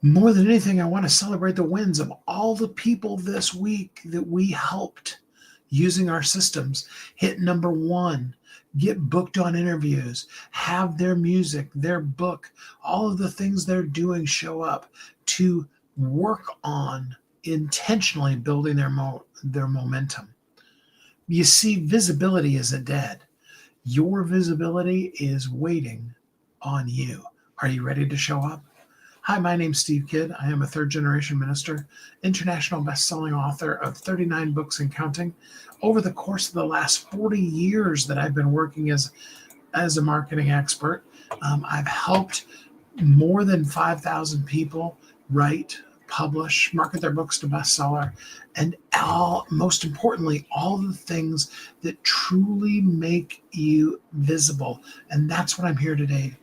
More than anything, I want to celebrate the wins of all the people this week that we helped using our systems hit number one, get booked on interviews, have their music, their book, all of the things they're doing show up to work on intentionally building their momentum. You see, visibility isn't dead. Your visibility is waiting on you. Are you ready to show up? Hi, my name's Steve Kidd. I am a third-generation minister, international best-selling author of 39 books and counting. Over the course of the last 40 years that I've been working as a marketing expert, I've helped more than 5,000 people write, publish, market their books to bestseller, and most importantly, all the things that truly make you visible. And that's what I'm here today,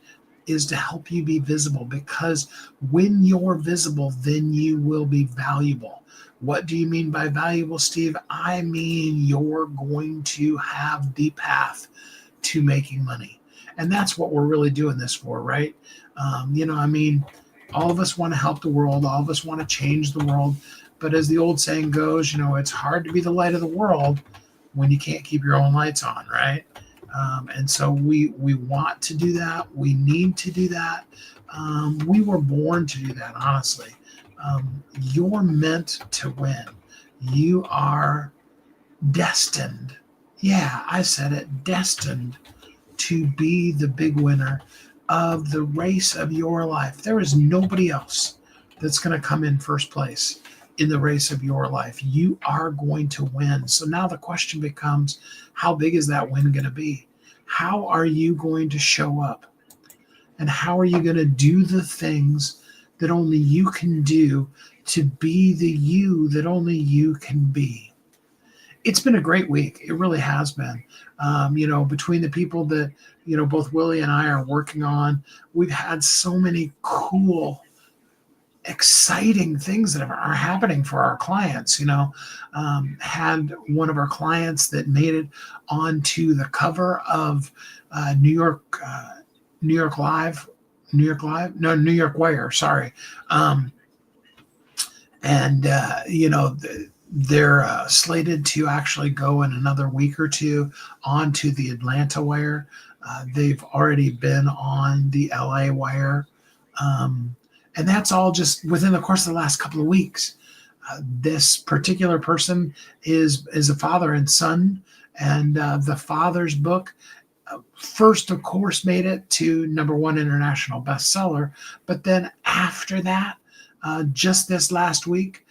is to help you be visible, because when you're visible, then you will be valuable. What do you mean by valuable, Steve? I mean, you're going to have the path to making money. And that's what we're really doing this for, right? All of us want to help the world. All of us want to change the world. But as the old saying goes, it's hard to be the light of the world when you can't keep your own lights on, right? And so we want to do that. We need to do that. We were born to do that, honestly. You're meant to win. You are destined. Yeah, I said it, destined to be the big winner of the race of your life. There is nobody else that's going to come in first place in the race of your life. You are going to win. So now the question becomes, how big is that win going to be? How are you going to show up? And how are you going to do the things that only you can do to be the you that only you can be? It's been a great week. It really has been. Between the people that, both Willie and I are working on, we've had so many cool, exciting things that are happening for our clients. Had one of our clients that made it onto the cover of New York Wire. Sorry. They're slated to actually go in another week or two onto the Atlanta Wire. They've already been on the LA Wire. And that's all just within the course of the last couple of weeks. This particular person is a father and son, and the father's book first, of course, made it to number one international bestseller. But then after that, just this last week,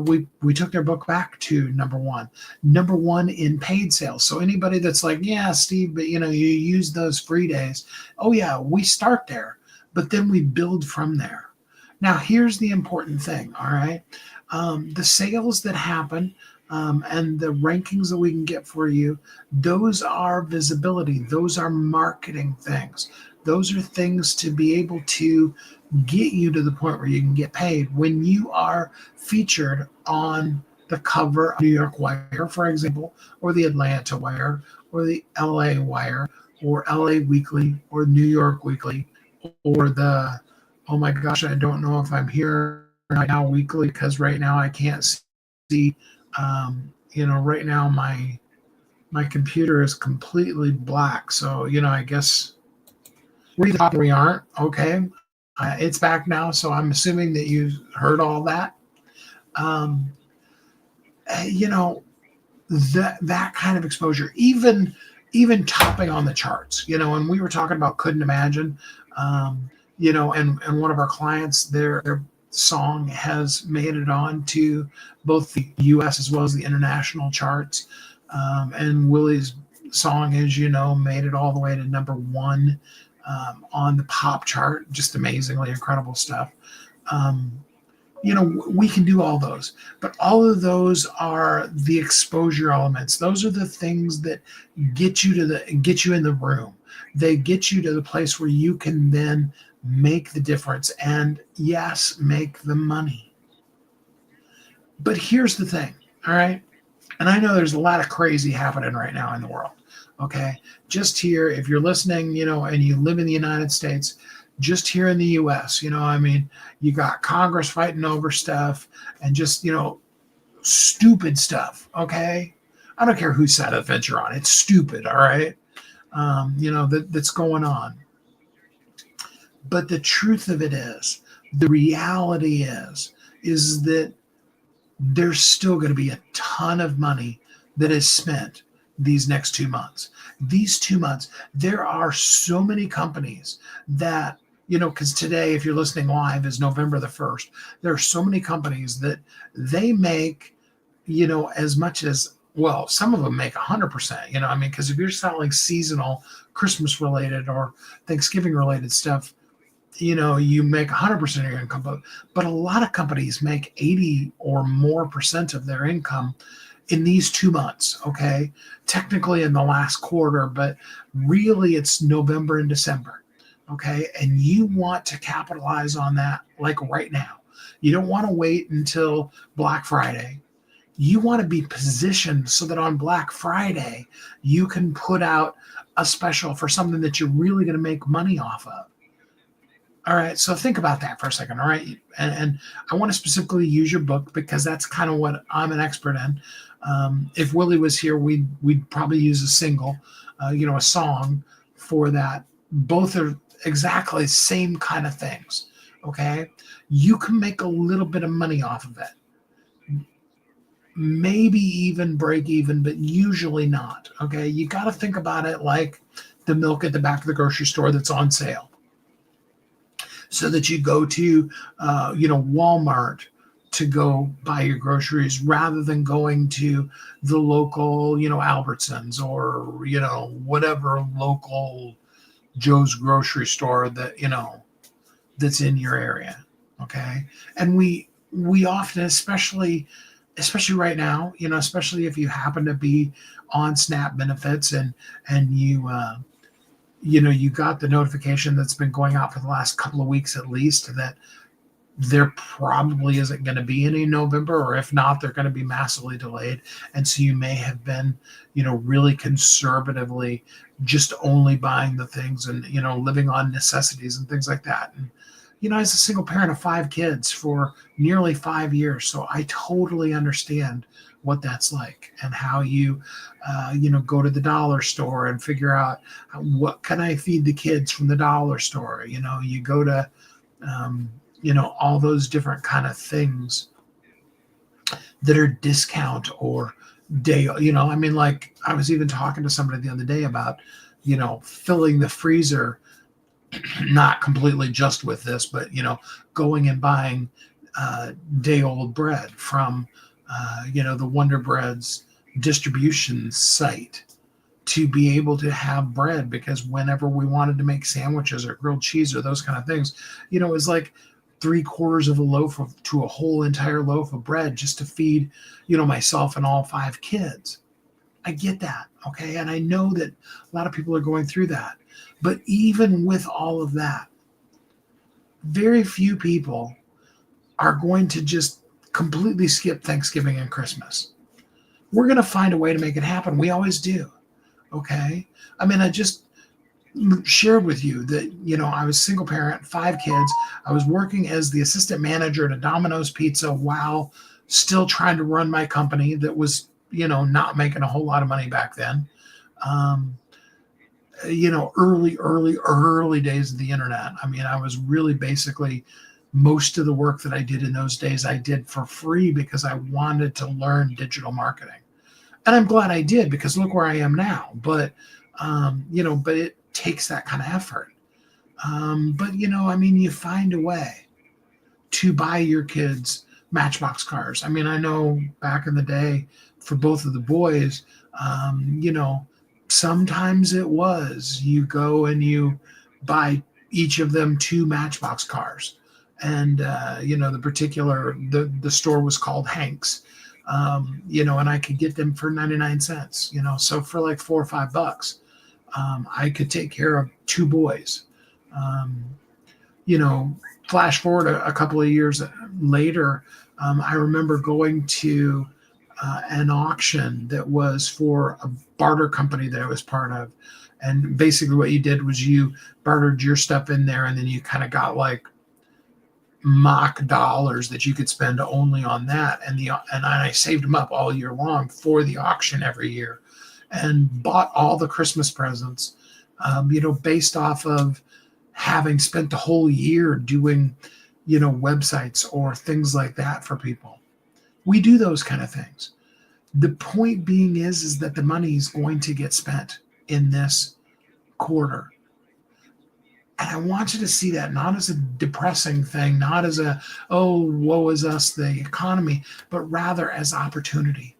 we took their book back to number one in paid sales. So anybody that's like, yeah, Steve, but you use those free days. Oh yeah, we start there, but then we build from there. Now, here's the important thing, all right? The sales that happen and the rankings that we can get for you, those are visibility. Those are marketing things. Those are things to be able to get you to the point where you can get paid. When you are featured on the cover of New York Wire, for example, or the Atlanta Wire, or the LA Wire, or LA Weekly, or New York Weekly, or the, oh my gosh, I don't know if I'm here right now weekly, because right now I can't see, right now my computer is completely black. So, I guess we thought we aren't. Okay. It's back now. So I'm assuming that you heard all that. That kind of exposure, even topping on the charts, and we were talking about Couldn't Imagine, and one of our clients, their song has made it on to both the US as well as the international charts. And Willie's song, as made it all the way to number one on the pop chart. Just amazingly incredible stuff. We can do all those, but all of those are the exposure elements. Those are the things that get you in the room. They get you to the place where you can then make the difference and, yes, make the money. But here's the thing, all right? And I know there's a lot of crazy happening right now in the world, okay? Just here, if you're listening, and you live in the United States, just here in the US. I mean, you got Congress fighting over stuff and just, stupid stuff. Okay. I don't care whose side of the fence you're on. It's stupid. All right. That's going on. But the truth of it is, the reality is that there's still going to be a ton of money that is spent these next 2 months. These 2 months, there are so many companies that, because today, if you're listening live, is November the 1st. There are so many companies that they make, as much as, well, some of them make 100%, I mean, because if you're selling seasonal, Christmas related or Thanksgiving related stuff, you make 100% of your income, but a lot of companies make 80 or more percent of their income in these 2 months. Okay. Technically in the last quarter, but really it's November and December. Okay. And you want to capitalize on that like right now. You don't want to wait until Black Friday. You want to be positioned so that on Black Friday, you can put out a special for something that you're really going to make money off of. All right, so think about that for a second. All right, and I want to specifically use your book because that's kind of what I'm an expert in. If Willie was here, we'd probably use a single, a song for that. Both are exactly the same kind of things. Okay, you can make a little bit of money off of it, maybe even break even, but usually not. Okay, you got to think about it like the milk at the back of the grocery store that's on sale. So that you go to, Walmart to go buy your groceries rather than going to the local, Albertsons or, whatever local Joe's grocery store that, that's in your area. Okay. And we often, especially right now, especially if you happen to be on SNAP benefits and you got the notification that's been going out for the last couple of weeks at least that there probably isn't going to be any in November, or if not, they're going to be massively delayed. And so you may have been, really conservatively just only buying the things and, living on necessities and things like that. And, as a single parent of 5 kids for nearly 5 years, so I totally understand what that's like and how you, go to the dollar store and figure out what can I feed the kids from the dollar store. You go to, all those different kind of things that are discount or day. I mean, like I was even talking to somebody the other day about, filling the freezer, not completely just with this, but going and buying day old bread from the Wonder Bread's distribution site to be able to have bread, because whenever we wanted to make sandwiches or grilled cheese or those kind of things, it was like 3/4 of a loaf to a whole entire loaf of bread just to feed myself and all 5 kids. I get that. Okay. And I know that a lot of people are going through that. But even with all of that, very few people are going to just completely skip Thanksgiving and Christmas. We're going to find a way to make it happen. We always do. Okay. I mean, I just shared with you that, I was single parent, 5 kids. I was working as the assistant manager at a Domino's Pizza while still trying to run my company that was, not making a whole lot of money back then. Early days of the internet. I mean, I was really basically, most of the work that I did in those days, I did for free because I wanted to learn digital marketing. And I'm glad I did, because look where I am now. But, but it takes that kind of effort. But, you find a way to buy your kids Matchbox cars. I mean, I know back in the day for both of the boys, sometimes it was you go and you buy each of them 2 Matchbox cars. And, the store was called Hank's, and I could get them for 99 cents, so for like $4 or $5, I could take care of 2 boys. Flash forward a couple of years later, I remember going to an auction that was for a barter company that I was part of. And basically what you did was you bartered your stuff in there, and then you kind of got like mock dollars that you could spend only on that. And I saved them up all year long for the auction every year, and bought all the Christmas presents, based off of having spent the whole year doing, websites or things like that for people. We do those kind of things. The point being is that the money is going to get spent in this quarter. And I want you to see that not as a depressing thing, not as a, oh, woe is us, the economy, but rather as opportunity.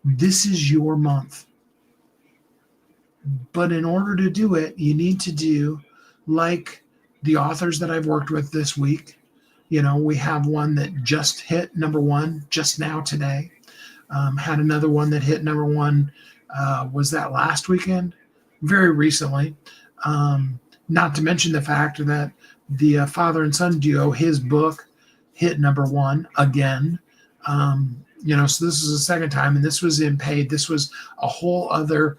This is your month. But in order to do it, you need to do like the authors that I've worked with this week. We have one that just hit #1 just now today. Had another one that hit #1. Was that last weekend? Very recently. Not to mention the fact that the father and son duo, his book, hit #1 again. So this is the second time, and this was in paid. This was a whole other,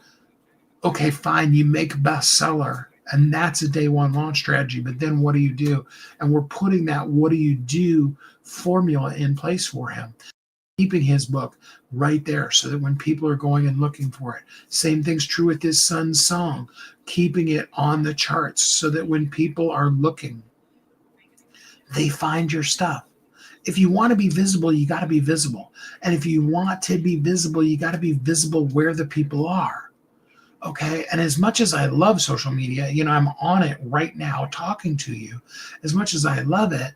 okay, fine, you make bestseller, and that's a day one launch strategy. But then what do you do? And we're putting that what do you do formula in place for him, keeping his book right there so that when people are going and looking for it. Same thing's true with his son's song, keeping it on the charts so that when people are looking, they find your stuff. If you want to be visible, you got to be visible. And if you want to be visible, you got to be visible where the people are. Okay. And as much as I love social media, I'm on it right now talking to you. As much as I love it,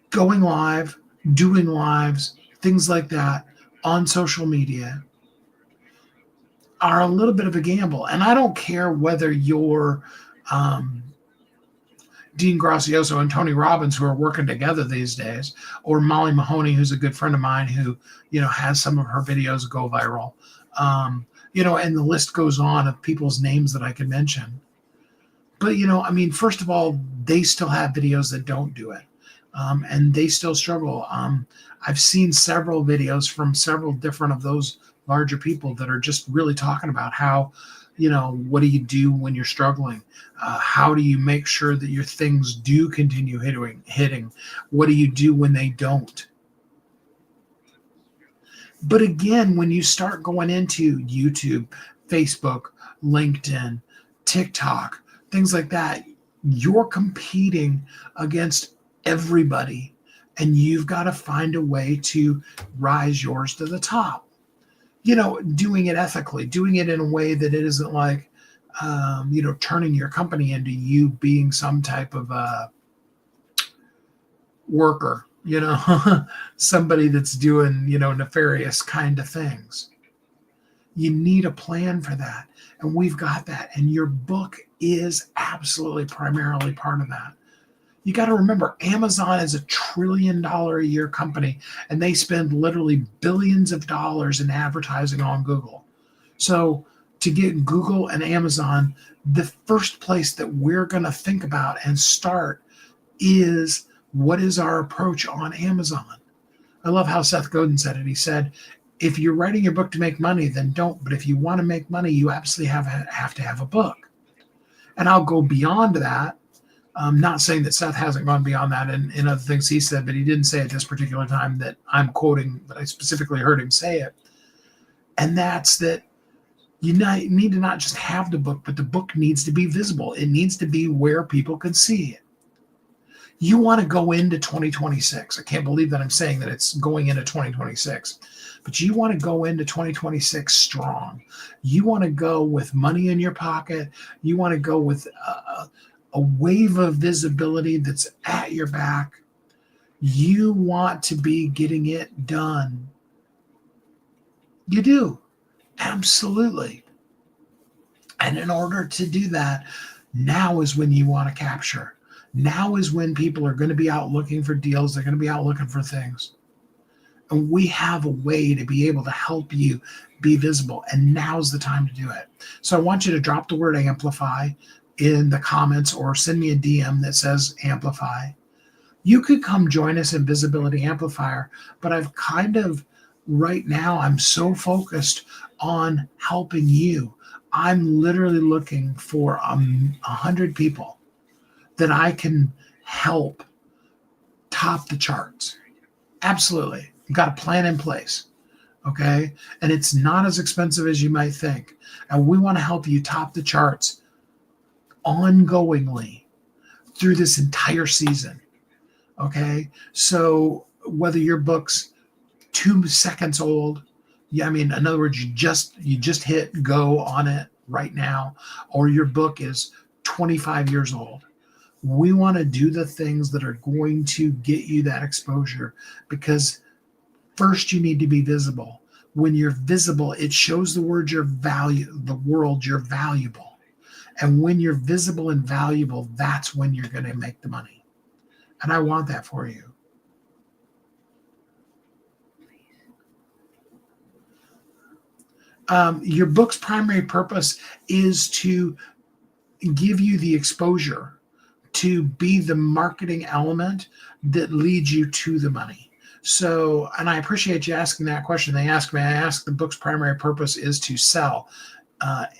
going live, doing lives, things like that on social media are a little bit of a gamble. And I don't care whether you're Dean Gracioso and Tony Robbins, who are working together these days, or Molly Mahoney, who's a good friend of mine who, has some of her videos go viral. And the list goes on of people's names that I could mention. But, first of all, they still have videos that don't do it. And they still struggle. I've seen several videos from several different of those larger people that are just really talking about how, what do you do when you're struggling? How do you make sure that your things do continue hitting? What do you do when they don't? But again, when you start going into YouTube, Facebook, LinkedIn, TikTok, things like that, you're competing against everybody, and you've got to find a way to rise yours to the top. Doing it ethically, doing it in a way that it isn't like, turning your company into you being some type of a worker, somebody that's doing, nefarious kind of things. You need a plan for that. And we've got that. And your book is absolutely primarily part of that. You got to remember, Amazon is $1 trillion a year company, and they spend literally billions of dollars in advertising on Google. So to get Google and Amazon, the first place that we're going to think about and start is, what is our approach on Amazon? I love how Seth Godin said it. He said, if you're writing your book to make money, then don't. But if you want to make money, you absolutely have to have a book. And I'll go beyond that. I'm not saying that Seth hasn't gone beyond that in other things he said, but he didn't say at this particular time that I'm quoting, but I specifically heard him say it. And that's that you need to not just have the book, but the book needs to be visible. It needs to be where people can see it. You want to go into 2026. I can't believe that I'm saying that it's going into 2026, but you want to go into 2026 strong. You want to go with money in your pocket. You want to go with a wave of visibility that's at your back. You want to be getting it done. You do. Absolutely. And in order to do that, now is when you want to capture. Now is when people are going to be out looking for deals. They're going to be out looking for things. And we have a way to be able to help you be visible. And now's the time to do it. So I want you to drop the word amplify in the comments, or send me a DM that says amplify. You could come join us in Visibility Amplifier, but I've kind of right now, I'm so focused on helping you. I'm literally looking for 100 people that I can help top the charts. Absolutely. Got a plan in place. Okay. And it's not as expensive as you might think. And we want to help you top the charts ongoingly through this entire season. Okay. So whether your book's 2 seconds old, yeah, I mean, in other words, you just hit go on it right now, or your book is 25 years old. We want to do the things that are going to get you that exposure, because first you need to be visible. When you're visible, it shows the world you're valuable. And when you're visible and valuable, that's when you're going to make the money. And I want that for you. Your book's primary purpose is to give you the exposure to be the marketing element that leads you to the money. So, and I appreciate you asking that question. I asked the book's primary purpose is to sell,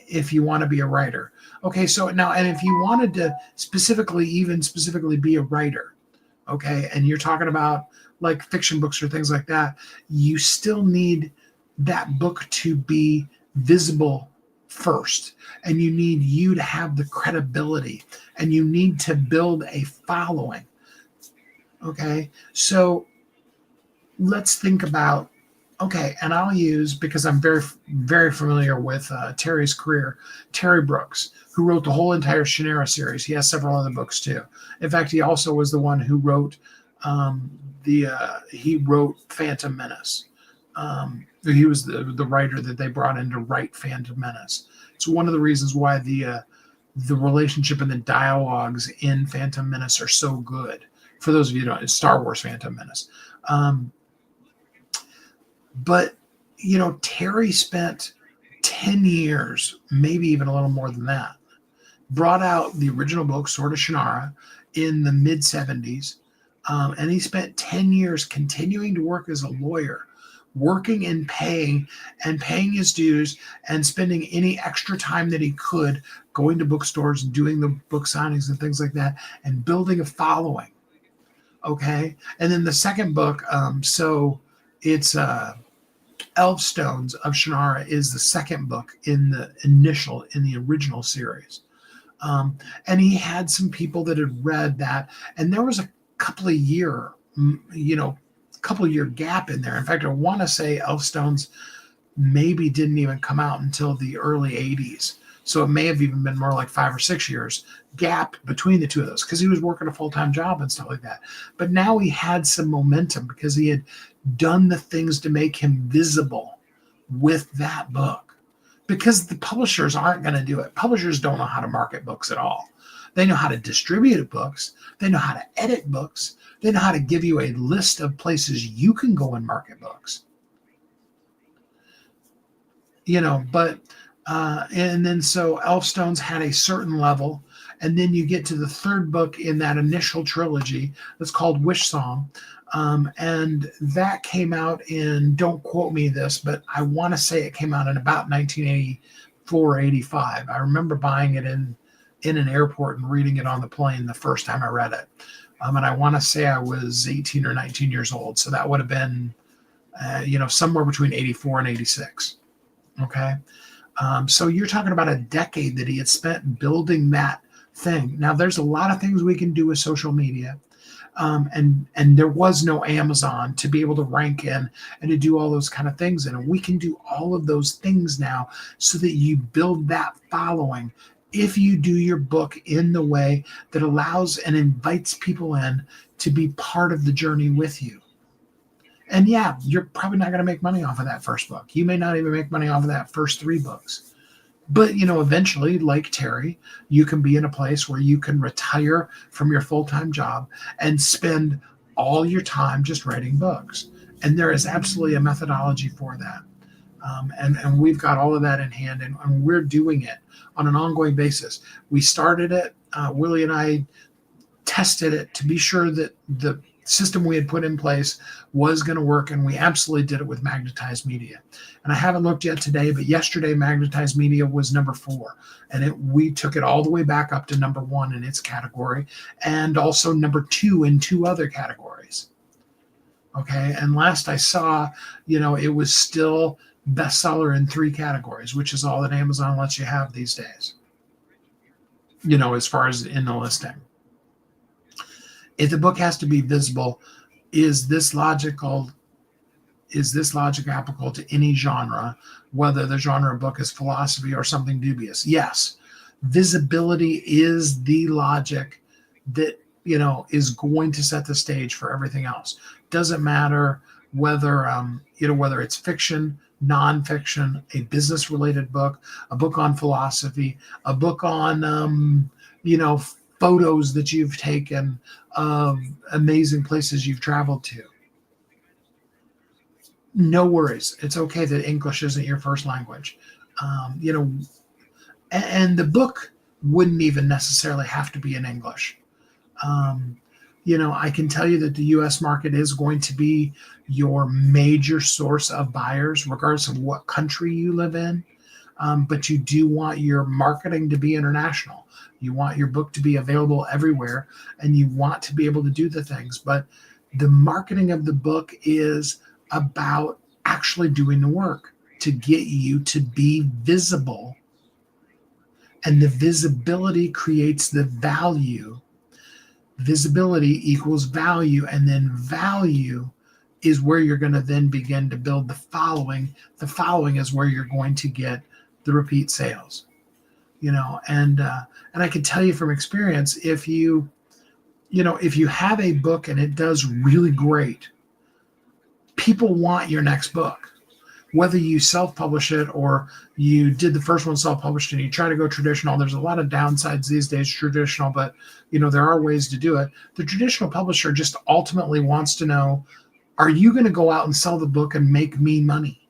if you want to be a writer. Okay, so now, and if you wanted to specifically be a writer, okay, and you're talking about like fiction books or things like that, you still need that book to be visible first, and you need you to have the credibility, and you need to build a following. Okay, so let's think about, okay, and I'll use, because I'm very familiar with Terry's career, Terry Brooks, who wrote the whole entire Shannara series. He has several other books too. In fact, he also was the one who wrote he wrote Phantom Menace. He was the writer that they brought in to write Phantom Menace. It's one of the reasons why the relationship and the dialogues in Phantom Menace are so good. For those of you who don't, it's Star Wars Phantom Menace. But, Terry spent 10 years, maybe even a little more than that, brought out the original book, Sword of Shannara, in the mid-70s. And he spent 10 years continuing to work as a lawyer, working and paying his dues, and spending any extra time that he could going to bookstores and doing the book signings and things like that, and building a following. Okay. And then the second book, so it's Elfstones of Shannara is the second book in the original series. And he had some people that had read that, and there was a couple year gap in there. In fact, I want to say Elfstones maybe didn't even come out until the early 80s. So it may have even been more like 5 or 6 years gap between the two of those, because he was working a full-time job and stuff like that. But now he had some momentum because he had done the things to make him visible with that book, because the publishers aren't going to do it. Publishers don't know how to market books at all. They know how to distribute books. They know how to edit books. They know how to give you a list of places you can go and market books. But and then so Elfstones had a certain level, and then you get to the third book in that initial trilogy that's called Wish Song. And that came out in, don't quote me this, but I want to say it came out in about 1984, 85. I remember buying it in an airport and reading it on the plane the first time I read it. And I want to say I was 18 or 19 years old. So that would have been, somewhere between 84 and 86. Okay. So you're talking about a decade that he had spent building that thing. Now, there's a lot of things we can do with social media. And there was no Amazon to be able to rank in and to do all those kind of things. And we can do all of those things now so that you build that following if you do your book in the way that allows and invites people in to be part of the journey with you. And yeah, you're probably not going to make money off of that first book. You may not even make money off of that first 3 books. But, eventually, like Terry, you can be in a place where you can retire from your full-time job and spend all your time just writing books. And there is absolutely a methodology for that. And we've got all of that in hand, and we're doing it on an ongoing basis. We started it, Willie and I, tested it to be sure that the system we had put in place was going to work, and we absolutely did it with magnetized media. And I haven't looked yet today, but yesterday magnetized media was number 4, and we took it all the way back up to number 1 in its category, and also number 2 in 2 other categories. Okay, and last I saw, it was still bestseller in 3 categories, which is all that Amazon lets you have these days, as far as in the listing. If the book has to be visible, is this logic applicable to any genre, whether the genre of book is philosophy or something dubious? Yes. Visibility is the logic that, is going to set the stage for everything else. Doesn't matter whether, whether it's fiction, nonfiction, a business related book, a book on philosophy, a book on, photos that you've taken of amazing places you've traveled to. No worries. It's okay that English isn't your first language. And the book wouldn't even necessarily have to be in English. I can tell you that the U.S. market is going to be your major source of buyers, regardless of what country you live in. But you do want your marketing to be international. You want your book to be available everywhere, and you want to be able to do the things. But the marketing of the book is about actually doing the work to get you to be visible. And the visibility creates the value. Visibility equals value, and then value is where you're going to then begin to build the following. The following is where you're going to get the repeat sales. And I can tell you from experience, if you have a book and it does really great, people want your next book. Whether you self-publish it or you did the first one self-published and you try to go traditional, there's a lot of downsides these days, traditional, but there are ways to do it. The traditional publisher just ultimately wants to know, are you going to go out and sell the book and make me money?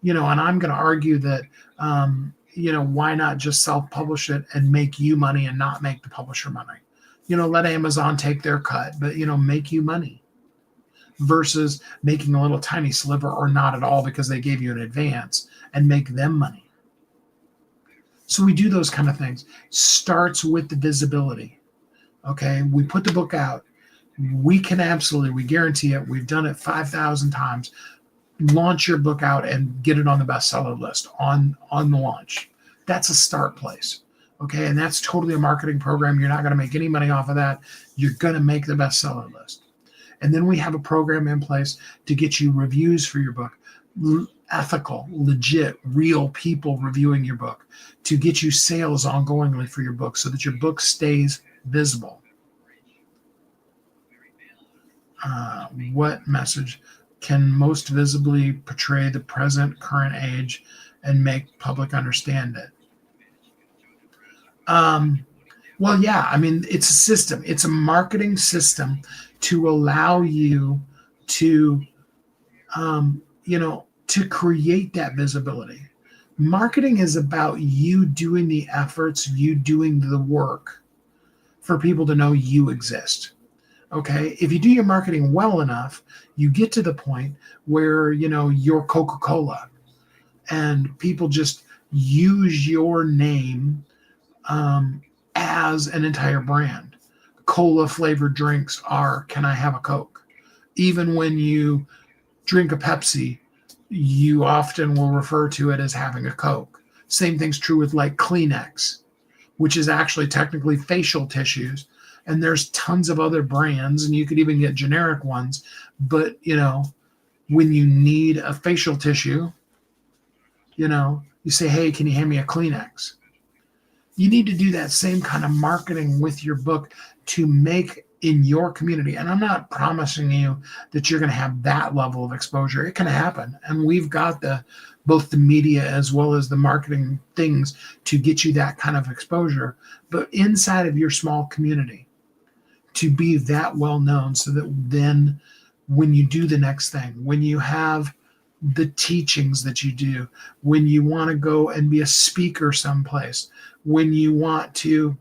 And I'm going to argue that, why not just self-publish it and make you money and not make the publisher money? Let Amazon take their cut, but, make you money versus making a little tiny sliver or not at all because they gave you an advance and make them money. So we do those kind of things. Starts with the visibility. Okay, we put the book out. We guarantee it. We've done it 5,000 times. Launch your book out and get it on the bestseller list on the launch. That's a start place. Okay, and that's totally a marketing program. You're not going to make any money off of that. You're going to make the bestseller list. And then we have a program in place to get you reviews for your book, ethical, legit, real people reviewing your book, to get you sales ongoingly for your book so that your book stays visible. What message can most visibly portray the present, current age and make public understand it? Well, yeah, it's a system. It's a marketing system to allow you to, to create that visibility. Marketing is about you doing the efforts, you doing the work for people to know you exist. Okay. If you do your marketing well enough, you get to the point where, you're Coca-Cola and people just use your name as an entire brand. Cola flavored drinks are, can I have a Coke? Even when you drink a Pepsi, you often will refer to it as having a Coke. Same thing's true with like Kleenex, which is actually technically facial tissues. And there's tons of other brands, and you could even get generic ones. But, when you need a facial tissue, you say, hey, can you hand me a Kleenex? You need to do that same kind of marketing with your book to make in your community. And I'm not promising you that you're going to have that level of exposure. It can happen. And we've got both the media as well as the marketing things to get you that kind of exposure. But inside of your small community, to be that well known so that then when you do the next thing, when you have the teachings that you do, when you want to go and be a speaker someplace, when you want to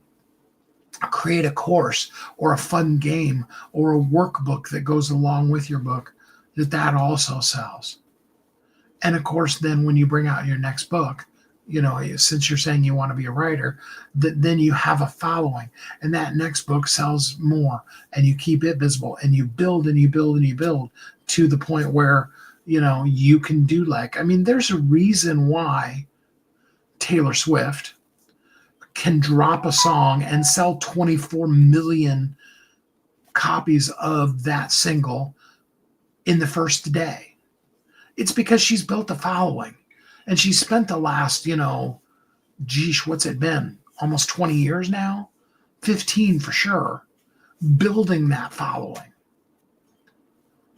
create a course or a fun game or a workbook that goes along with your book, that also sells. And of course, then when you bring out your next book, since you're saying you want to be a writer, then you have a following, and that next book sells more, and you keep it visible, and you build and you build and you build to the point where, you can do there's a reason why Taylor Swift can drop a song and sell 24 million copies of that single in the first day. It's because she's built a following, and she spent the last, what's it been? Almost 20 years now, 15 for sure, building that following.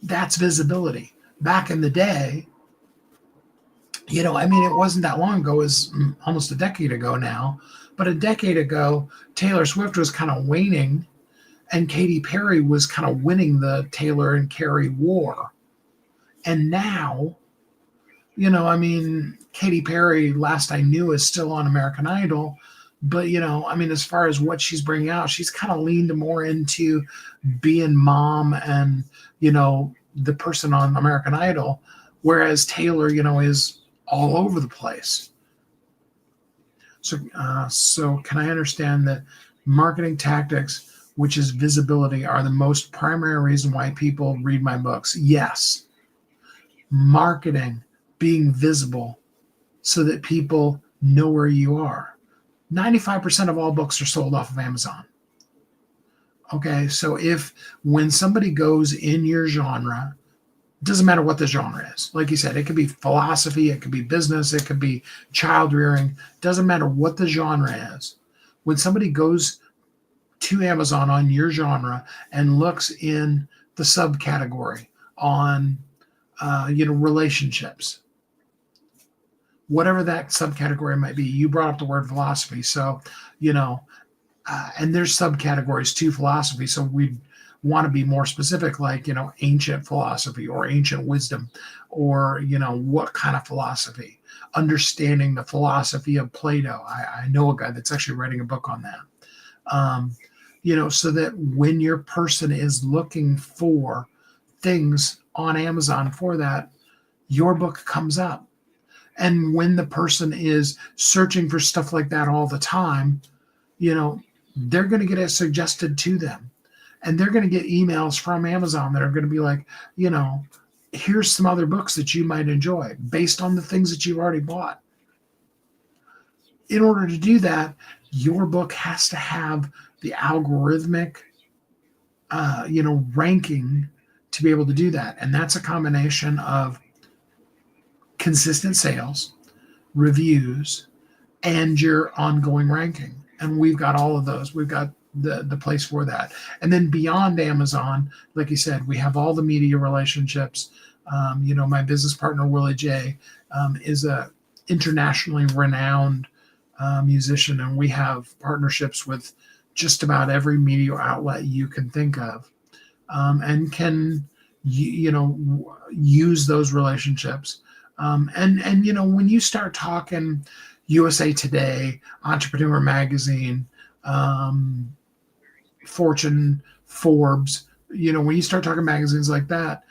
That's visibility. Back in the day, it wasn't that long ago, it was almost a decade ago now, but a decade ago, Taylor Swift was kind of waning, and Katy Perry was kind of winning the Taylor and Carey war. And now, Katy Perry, last I knew, is still on American Idol. But, as far as what she's bringing out, she's kind of leaned more into being mom and, the person on American Idol. Whereas Taylor, is all over the place. So can I understand that marketing tactics, which is visibility, are the most primary reason why people read my books? Yes. Marketing, being visible so that people know where you are. 95% of all books are sold off of Amazon. Okay, so when somebody goes in your genre, it doesn't matter what the genre is. Like you said, it could be philosophy, it could be business, it could be child rearing. Doesn't matter what the genre is. When somebody goes to Amazon on your genre and looks in the subcategory on relationships, whatever that subcategory might be. You brought up the word philosophy. So, and there's subcategories to philosophy. So we want to be more specific, like, ancient philosophy or ancient wisdom, or, what kind of philosophy, understanding the philosophy of Plato. I know a guy that's actually writing a book on that. So that when your person is looking for things on Amazon for that, your book comes up. And when the person is searching for stuff like that all the time, they're going to get it suggested to them. And they're going to get emails from Amazon that are going to be like, here's some other books that you might enjoy based on the things that you've already bought. In order to do that, your book has to have the algorithmic, ranking to be able to do that. And that's a combination of consistent sales, reviews, and your ongoing ranking. And we've got all of those. We've got the place for that. And then beyond Amazon, like you said, we have all the media relationships. My business partner, Willie J, is a internationally renowned musician, and we have partnerships with just about every media outlet you can think of, and can use those relationships. And when you start talking USA Today, Entrepreneur Magazine, Fortune, Forbes, when you start talking magazines like that,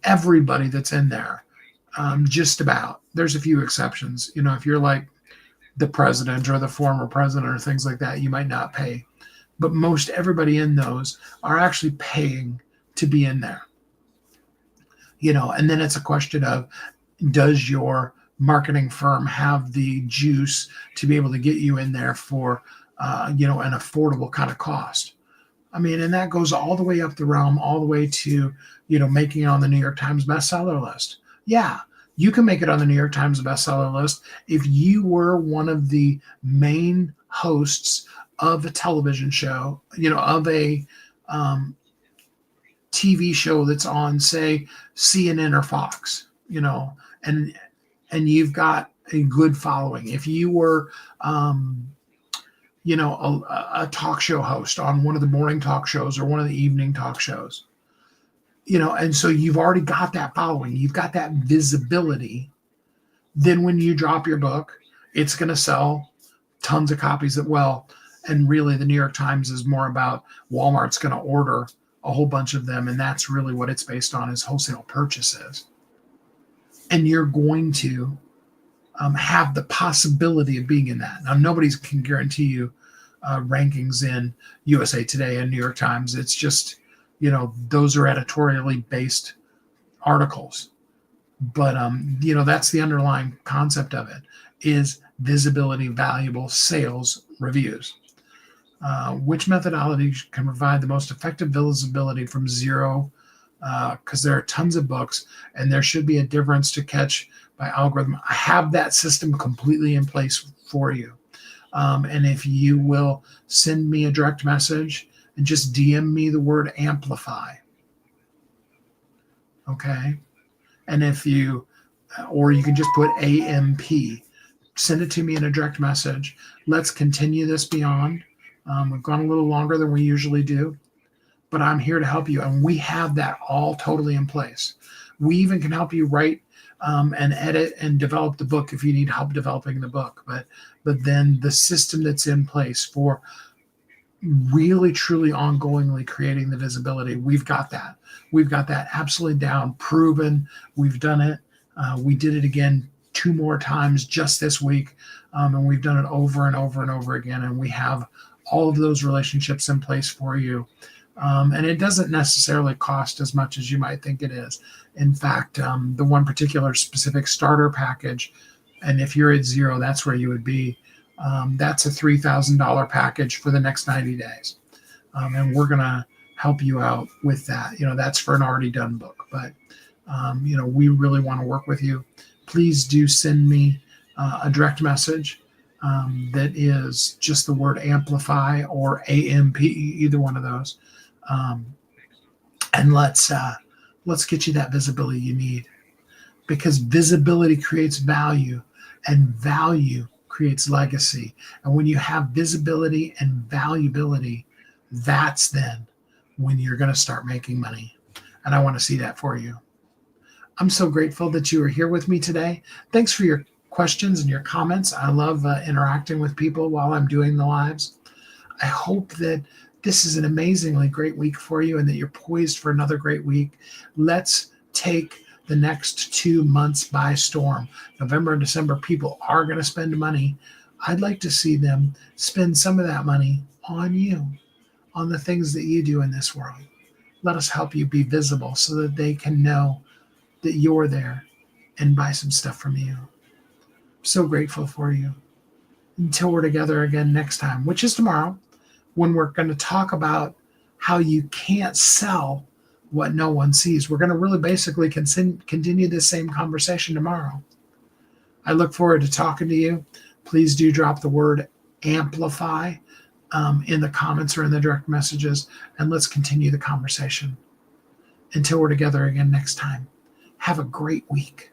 everybody that's in there, just about, there's a few exceptions. If you're like the president or the former president or things like that, you might not pay. But most everybody in those are actually paying to be in there. And then it's a question of, does your marketing firm have the juice to be able to get you in there for, an affordable kind of cost? And that goes all the way up the realm, all the way to, making it on the New York Times bestseller list. Yeah, you can make it on the New York Times bestseller list if you were one of the main hosts of a television show, of a TV show that's on, say, CNN or Fox, and you've got a good following. If you were, a talk show host on one of the morning talk shows or one of the evening talk shows, and so you've already got that following, you've got that visibility, then when you drop your book, it's going to sell tons of copies. And really, the New York Times is more about Walmart's going to order a whole bunch of them, and that's really what it's based on, is wholesale purchases. And you're going to have the possibility of being in that. Now, nobody can guarantee you rankings in USA Today and New York Times. It's just, those are editorially based articles. But, that's the underlying concept of it, is visibility, valuable sales reviews. Which methodology can provide the most effective visibility from zero? Because there are tons of books, and there should be a difference to catch by algorithm. I have that system completely in place for you. And if you will send me a direct message and just DM me the word amplify. Okay. And or you can just put AMP, send it to me in a direct message. Let's continue this beyond. We've gone a little longer than we usually do, but I'm here to help you. And we have that all totally in place. We even can help you write and edit and develop the book if you need help developing the book. But then the system that's in place for really, truly ongoingly creating the visibility, we've got that. We've got that absolutely down, proven. We've done it. We did it again 2 more times just this week. And we've done it over and over and over again. And we have all of those relationships in place for you. And it doesn't necessarily cost as much as you might think it is. In fact, the one particular specific starter package, and if you're at 0, that's where you would be. That's a $3,000 package for the next 90 days. And we're going to help you out with that. That's for an already done book. But, we really want to work with you. Please do send me a direct message that is just the word amplify or AMP, either one of those. And let's get you that visibility you need, because visibility creates value, and value creates legacy. And when you have visibility and valuability, that's then when you're going to start making money. And I want to see that for you. I'm so grateful that you are here with me today. Thanks for your questions and your comments. I love interacting with people while I'm doing the lives. I hope that this is an amazingly great week for you and that you're poised for another great week. Let's take the next 2 months by storm. November and December, people are going to spend money. I'd like to see them spend some of that money on you, on the things that you do in this world. Let us help you be visible so that they can know that you're there and buy some stuff from you. So grateful for you. Until we're together again next time, which is tomorrow, when we're going to talk about how you can't sell what no one sees. We're going to really basically continue this same conversation tomorrow. I look forward to talking to you. Please do drop the word amplify in the comments or in the direct messages, and let's continue the conversation. Until we're together again next time, have a great week.